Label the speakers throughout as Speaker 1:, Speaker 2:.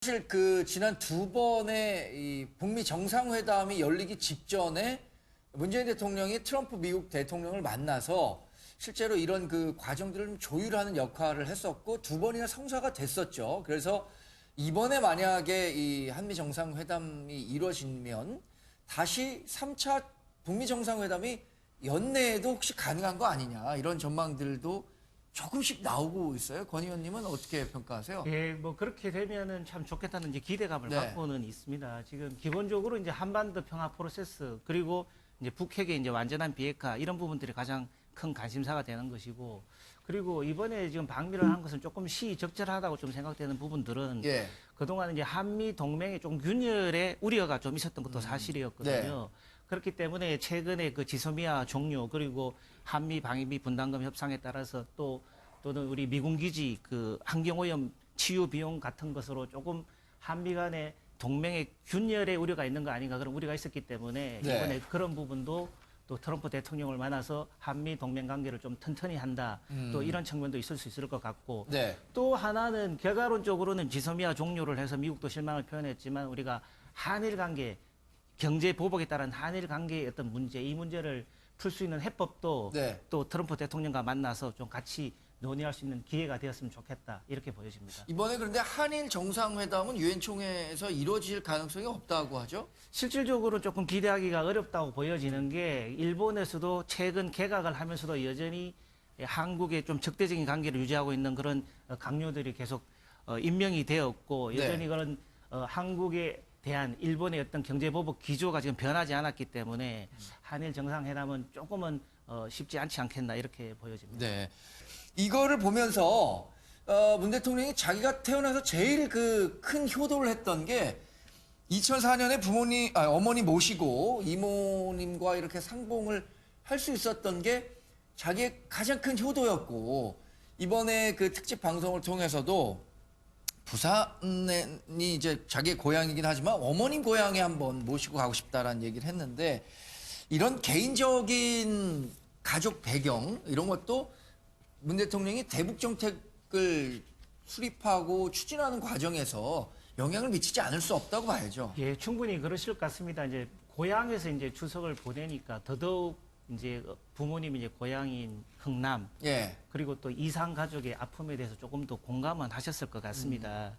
Speaker 1: 사실 그 지난 두 번의 이 북미 정상회담이 열리기 직전에 문재인 대통령이 트럼프 미국 대통령을 만나서 실제로 이런 그 과정들을 좀 조율하는 역할을 했었고 두 번이나 성사가 됐었죠. 그래서 이번에 만약에 이 한미 정상회담이 이루어지면 다시 3차 북미 정상회담이 연내에도 혹시 가능한 거 아니냐 이런 전망들도 조금씩 나오고 있어요. 권 의원님은 어떻게 평가하세요?
Speaker 2: 예, 뭐 그렇게 되면은 참 좋겠다는 이제 기대감을
Speaker 1: 네.
Speaker 2: 갖고는 있습니다. 지금 기본적으로 이제 한반도 평화 프로세스 그리고 이제 북핵의 이제 완전한 비핵화 이런 부분들이 가장 큰 관심사가 되는 것이고 그리고 이번에 지금 방미를 한 것은 조금 시적절하다고 좀 생각되는 부분들은
Speaker 1: 예.
Speaker 2: 그동안 이제 한미 동맹의 좀 균열의 우려가 좀 있었던 것도 사실이었거든요. 그렇기 때문에 최근에 그 지소미아 종료 그리고 한미 방위비 분담금 협상에 따라서 또는 우리 미군 기지 그 환경오염 치유 비용 같은 것으로 조금 한미 간의 동맹의 균열의 우려가 있는 거 아닌가 그런 우려가 있었기 때문에
Speaker 1: 네.
Speaker 2: 이번에 그런 부분도 또 트럼프 대통령을 만나서 한미 동맹 관계를 좀 튼튼히 한다. 또 이런 측면도 있을 수 있을 것 같고
Speaker 1: 네.
Speaker 2: 또 하나는 결과론적으로는 지소미아 종료를 해서 미국도 실망을 표현했지만 우리가 한일 관계 경제 보복에 따른 한일 관계의 어떤 문제, 이 문제를 풀 수 있는 해법도
Speaker 1: 네.
Speaker 2: 또 트럼프 대통령과 만나서 좀 같이 논의할 수 있는 기회가 되었으면 좋겠다. 이렇게 보여집니다.
Speaker 1: 이번에 그런데 한일 정상회담은 유엔 총회에서 이루어질 가능성이 없다고 하죠?
Speaker 2: 실질적으로 조금 기대하기가 어렵다고 보여지는 게 일본에서도 최근 개각을 하면서도 여전히 한국에 좀 적대적인 관계를 유지하고 있는 그런 강요들이 계속 임명이 되었고 여전히
Speaker 1: 네.
Speaker 2: 그런 한국에 대한 일본의 어떤 경제보복 기조가 지금 변하지 않았기 때문에 한일 정상회담은 조금은 쉽지 않지 않겠나 이렇게 보여집니다.
Speaker 1: 네. 이거를 보면서 문 대통령이 자기가 태어나서 제일 그 큰 효도를 했던 게 2004년에 어머니 모시고 이모님과 이렇게 상봉을 할 수 있었던 게 자기의 가장 큰 효도였고 이번에 그 특집 방송을 통해서도 부산이 이제 자기의 고향이긴 하지만 어머님 고향에 한번 모시고 가고 싶다라는 얘기를 했는데 이런 개인적인 가족 배경 이런 것도 문 대통령이 대북 정책을 수립하고 추진하는 과정에서 영향을 미치지 않을 수 없다고 봐야죠.
Speaker 2: 예, 충분히 그러실 것 같습니다. 이제 고향에서 이제 추석을 보내니까 더더욱 이제 부모님이 이제 고향인 흥남
Speaker 1: 예.
Speaker 2: 그리고 또 이상 가족의 아픔에 대해서 조금 더 공감은 하셨을 것 같습니다.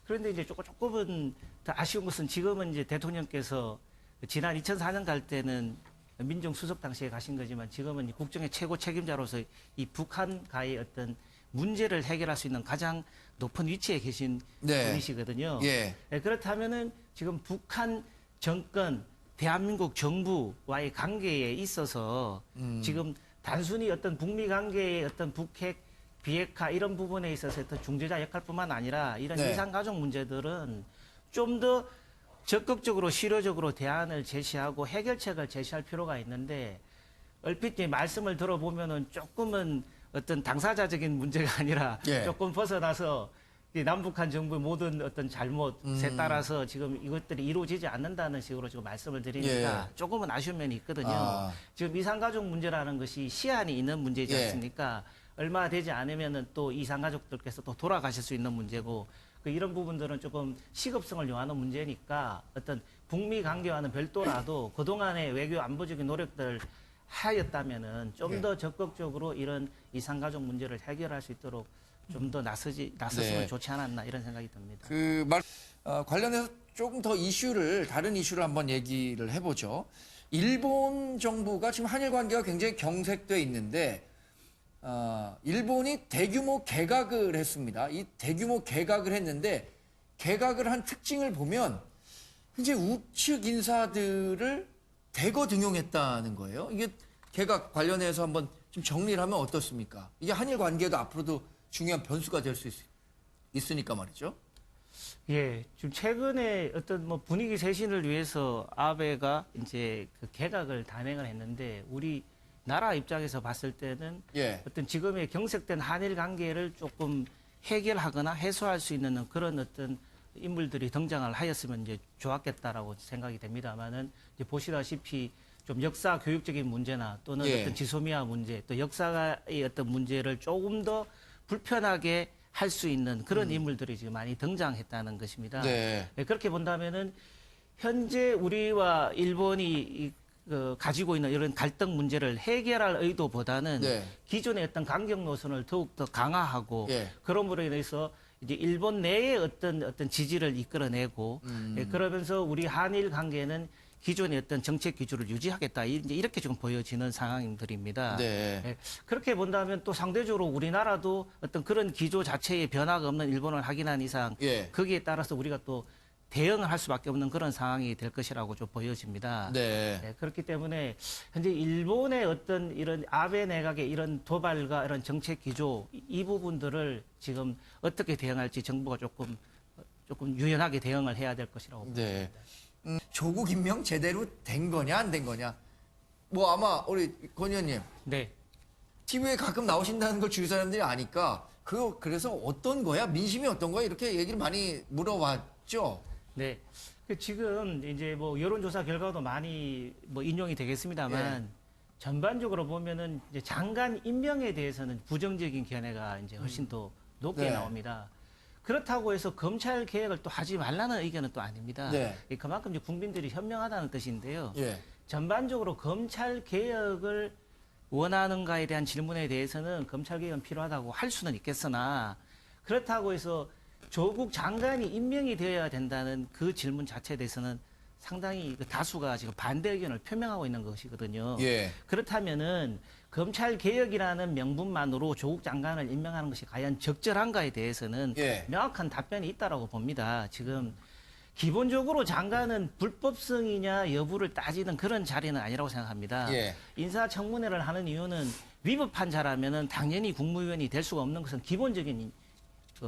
Speaker 2: 그런데 이제 조금은 더 아쉬운 것은 지금은 이제 대통령께서 지난 2004년 갈 때는 민정수석 당시에 가신 거지만 지금은 국정의 최고 책임자로서 이 북한과의 어떤 문제를 해결할 수 있는 가장 높은 위치에 계신
Speaker 1: 네.
Speaker 2: 분이시거든요.
Speaker 1: 예.
Speaker 2: 그렇다면은 지금 북한 정권, 대한민국 정부와의 관계에 있어서 지금 단순히 어떤 북미 관계의 어떤 북핵, 비핵화 이런 부분에 있어서 어떤 중재자 역할뿐만 아니라 이런
Speaker 1: 네.
Speaker 2: 이산가족 문제들은 좀 더 적극적으로 실효적으로 대안을 제시하고 해결책을 제시할 필요가 있는데 얼핏 말씀을 들어보면은 조금은 어떤 당사자적인 문제가 아니라
Speaker 1: 예.
Speaker 2: 조금 벗어나서 이 남북한 정부의 모든 어떤 잘못에 따라서 지금 이것들이 이루어지지 않는다는 식으로 지금 말씀을 드리니까
Speaker 1: 예.
Speaker 2: 조금은 아쉬운 면이 있거든요.
Speaker 1: 아.
Speaker 2: 지금 이산가족 문제라는 것이 시한이 있는 문제이지
Speaker 1: 예.
Speaker 2: 않습니까? 얼마 되지 않으면은 또 이산가족들께서 또 돌아가실 수 있는 문제고 이런 부분들은 조금 시급성을 요하는 문제니까 어떤 북미 관계와는 별도라도 그동안의 외교 안보적인 노력들 하였다면은 좀 더 적극적으로 이런 이산가족 문제를 해결할 수 있도록 좀 더 나섰으면
Speaker 1: 네.
Speaker 2: 좋지 않았나 이런 생각이 듭니다.
Speaker 1: 관련해서 조금 더 다른 이슈를 한번 얘기를 해보죠. 일본 정부가 지금 한일 관계가 굉장히 경색돼 있는데, 일본이 대규모 개각을 했습니다. 이 대규모 개각을 했는데, 개각을 한 특징을 보면, 이제 우측 인사들을 대거 등용했다는 거예요. 이게 개각 관련해서 한번 좀 정리를 하면 어떻습니까? 이게 한일 관계도 앞으로도 중요한 변수가 될 수 있으니까 말이죠.
Speaker 2: 예, 지금 최근에 어떤 뭐 분위기 쇄신을 위해서 아베가 이제 그 개각을 단행을 했는데 우리 나라 입장에서 봤을 때는
Speaker 1: 예.
Speaker 2: 어떤 지금의 경색된 한일 관계를 조금 해결하거나 해소할 수 있는 그런 어떤 인물들이 등장을 하였으면 이제 좋았겠다라고 생각이 됩니다만은 이제 보시다시피 좀 역사 교육적인 문제나 또는
Speaker 1: 예.
Speaker 2: 어떤 지소미아 문제 또 역사의 어떤 문제를 조금 더 불편하게 할 수 있는 그런 인물들이 지금 많이 등장했다는 것입니다.
Speaker 1: 네.
Speaker 2: 네, 그렇게 본다면은 현재 우리와 일본이 가지고 있는 이런 갈등 문제를 해결할 의도보다는
Speaker 1: 네.
Speaker 2: 기존의 어떤 강경 노선을 더욱 더 강화하고
Speaker 1: 예.
Speaker 2: 그럼으로 인해서 이제 일본 내에 어떤 지지를 이끌어내고 예, 그러면서 우리 한일 관계는 기존의 어떤 정책 기조를 유지하겠다 이제 이렇게 지금 보여지는 상황들입니다.
Speaker 1: 네.
Speaker 2: 예, 그렇게 본다면 또 상대적으로 우리나라도 어떤 그런 기조 자체에 변화가 없는 일본을 확인한 이상
Speaker 1: 예.
Speaker 2: 거기에 따라서 우리가 또 대응을 할 수밖에 없는 그런 상황이 될 것이라고 좀 보여집니다.
Speaker 1: 네.
Speaker 2: 네, 그렇기 때문에 현재 일본의 어떤 이런 아베 내각의 이런 도발과 이런 정책 기조 이 부분들을 지금 어떻게 대응할지 정부가 조금 유연하게 대응을 해야 될 것이라고 봅니다.
Speaker 1: 네. 조국 임명 제대로 된 거냐 안 된 거냐. 뭐 아마 우리 권 의원님
Speaker 2: 네.
Speaker 1: TV에 가끔 나오신다는 걸 주위 사람들이 아니까 그래서 어떤 거야? 민심이 어떤 거야? 이렇게 얘기를 많이 물어봤죠.
Speaker 2: 네. 지금 이제 뭐 여론조사 결과도 많이 뭐 인용이 되겠습니다만 전반적으로 보면은 이제 장관 임명에 대해서는 부정적인 견해가 이제 훨씬 더 높게
Speaker 1: 네.
Speaker 2: 나옵니다. 그렇다고 해서 검찰 개혁을 또 하지 말라는 의견은 또 아닙니다.
Speaker 1: 네.
Speaker 2: 그만큼 이제 국민들이 현명하다는 뜻인데요.
Speaker 1: 예.
Speaker 2: 전반적으로 검찰 개혁을 원하는가에 대한 질문에 대해서는 검찰 개혁은 필요하다고 할 수는 있겠으나 그렇다고 해서 조국 장관이 임명이 되어야 된다는 그 질문 자체에 대해서는 상당히 그 다수가 지금 반대 의견을 표명하고 있는 것이거든요.
Speaker 1: 예.
Speaker 2: 그렇다면은 검찰 개혁이라는 명분만으로 조국 장관을 임명하는 것이 과연 적절한가에 대해서는
Speaker 1: 예.
Speaker 2: 명확한 답변이 있다라고 봅니다. 지금 기본적으로 장관은 불법성이냐 여부를 따지는 그런 자리는 아니라고 생각합니다.
Speaker 1: 예.
Speaker 2: 인사청문회를 하는 이유는 위법한 자라면은 당연히 국무위원이 될 수가 없는 것은 기본적인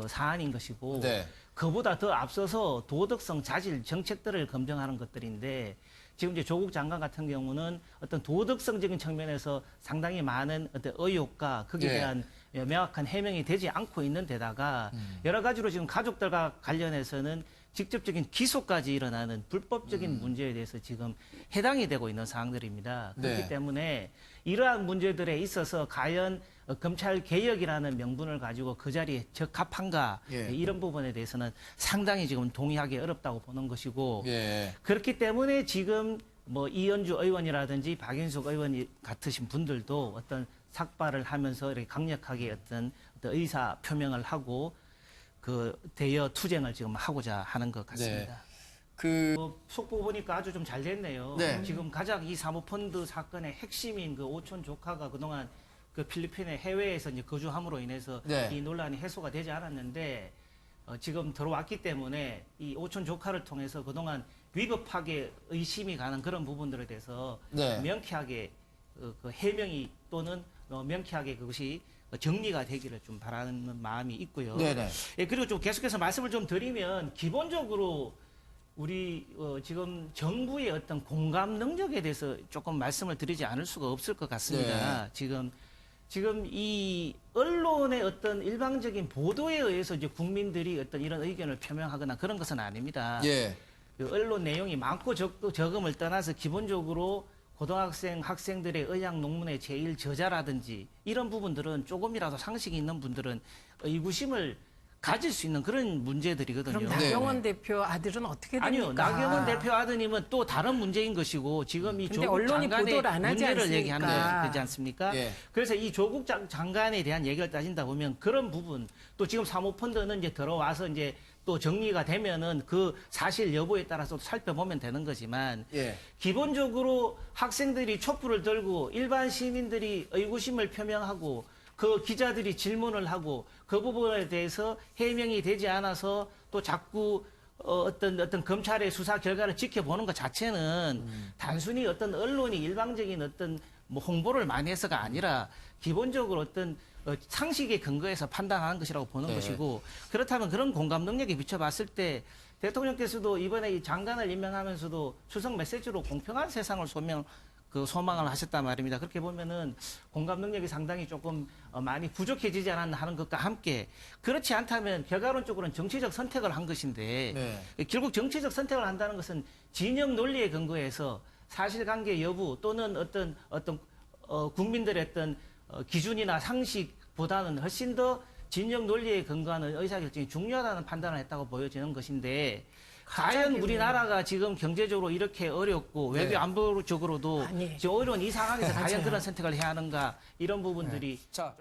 Speaker 2: 사안인 것이고
Speaker 1: 네.
Speaker 2: 그보다 더 앞서서 도덕성, 자질, 정책들을 검증하는 것들인데 지금 이제 조국 장관 같은 경우는 어떤 도덕성적인 측면에서 상당히 많은 어떤 의혹과 거기에
Speaker 1: 예.
Speaker 2: 대한 명확한 해명이 되지 않고 있는 데다가 여러 가지로 지금 가족들과 관련해서는 직접적인 기소까지 일어나는 불법적인 문제에 대해서 지금 해당이 되고 있는 사항들입니다. 그렇기
Speaker 1: 네.
Speaker 2: 때문에 이러한 문제들에 있어서 과연 검찰 개혁이라는 명분을 가지고 그 자리에 적합한가
Speaker 1: 예.
Speaker 2: 이런 부분에 대해서는 상당히 지금 동의하기 어렵다고 보는 것이고
Speaker 1: 예.
Speaker 2: 그렇기 때문에 지금 뭐 이현주 의원이라든지 박인숙 의원 같으신 분들도 어떤 삭발을 하면서 이렇게 강력하게 어떤 의사 표명을 하고 그 대여 투쟁을 지금 하고자 하는 것 같습니다. 속보 보니까 아주 좀 잘 됐네요.
Speaker 1: 네.
Speaker 2: 지금 가장 이 사모펀드 사건의 핵심인 그 오촌 조카가 그동안 그 필리핀의 해외에서 이제 거주함으로 인해서
Speaker 1: 네.
Speaker 2: 이 논란이 해소가 되지 않았는데 지금 들어왔기 때문에 이 오촌 조카를 통해서 그동안 위법하게 의심이 가는 그런 부분들에 대해서
Speaker 1: 네.
Speaker 2: 명쾌하게 그 해명이 또는 명쾌하게 그것이 정리가 되기를 좀 바라는 마음이 있고요.
Speaker 1: 네네.
Speaker 2: 예, 그리고 좀 계속해서 말씀을 좀 드리면 기본적으로 우리 지금 정부의 어떤 공감 능력에 대해서 조금 말씀을 드리지 않을 수가 없을 것 같습니다. 지금 이 언론의 어떤 일방적인 보도에 의해서 이제 국민들이 어떤 이런 의견을 표명하거나 그런 것은 아닙니다.
Speaker 1: 예.
Speaker 2: 그 언론 내용이 많고 적음을 떠나서 기본적으로 고등학생, 학생들의 의학 논문의 제일 저자라든지 이런 부분들은 조금이라도 상식이 있는 분들은 의구심을 가질 수 있는 그런 문제들이거든요.
Speaker 3: 그럼 나경원 대표 아들은 어떻게 됩니까?
Speaker 2: 아니요, 나경원 대표 아드님은 또 다른 문제인 것이고 지금 이
Speaker 3: 근데
Speaker 2: 조국
Speaker 3: 언론이
Speaker 2: 장관의
Speaker 3: 보도를 안 하지
Speaker 2: 문제를
Speaker 3: 않습니까?
Speaker 2: 얘기하는 게 되지 않습니까?
Speaker 1: 예.
Speaker 2: 그래서 이 조국 장관에 대한 얘기를 따진다 보면 그런 부분 또 지금 사모펀드는 이제 들어와서 이제 또 정리가 되면은 그 사실 여부에 따라서 살펴보면 되는 거지만
Speaker 1: 예.
Speaker 2: 기본적으로 학생들이 촛불을 들고 일반 시민들이 의구심을 표명하고 그 기자들이 질문을 하고 그 부분에 대해서 해명이 되지 않아서 또 자꾸 어떤 검찰의 수사 결과를 지켜보는 것 자체는 단순히 어떤 언론이 일방적인 어떤 뭐 홍보를 많이 해서가 아니라 기본적으로 어떤 상식에 근거해서 판단하는 것이라고 보는
Speaker 1: 네.
Speaker 2: 것이고 그렇다면 그런 공감 능력에 비춰봤을 때 대통령께서도 이번에 이 장관을 임명하면서도 추석 메시지로 공평한 세상을 소망을 하셨단 말입니다. 그렇게 보면은 공감 능력이 상당히 조금 많이 부족해지지 않았나 하는 것과 함께 그렇지 않다면 결과론적으로는 정치적 선택을 한 것인데 결국 정치적 선택을 한다는 것은 진영 논리에 근거해서 사실관계 여부 또는 어떤 국민들의 어떤 기준이나 상식보다는 훨씬 더 진영 논리에 근거하는 의사결정이 중요하다는 판단을 했다고 보여지는 것인데 과연 우리나라가 지금 경제적으로 이렇게 어렵고
Speaker 1: 네.
Speaker 2: 외교 안보적으로도
Speaker 3: 아니.
Speaker 2: 지금 어려운 이 상황에서 과연
Speaker 3: 맞아요.
Speaker 2: 그런 선택을 해야 하는가 이런 부분들이
Speaker 1: 자,